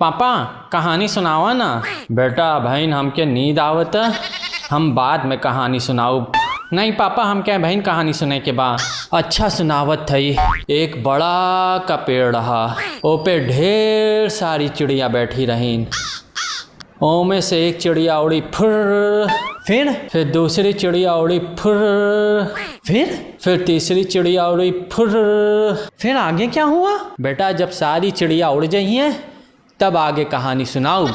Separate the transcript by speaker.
Speaker 1: पापा कहानी सुनावा ना। बेटा बहन हमके नींद आवत, हम बाद में कहानी सुनाऊ। नहीं पापा हम क्या बहन कहानी सुने के बाद। अच्छा सुनावत थई। एक बड़ा का पेड़ रहा, ओ पे ढेर सारी चिड़िया बैठी रहीन। ओमे से एक चिड़िया उड़ी फुर, फिर दूसरी चिड़िया उड़ी फुर, फिर तीसरी चिड़िया उड़ी फुर।
Speaker 2: फिर आगे क्या हुआ?
Speaker 1: बेटा जब सारी चिड़िया उड़ जाई हैं तब आगे कहानी सुनाऊ।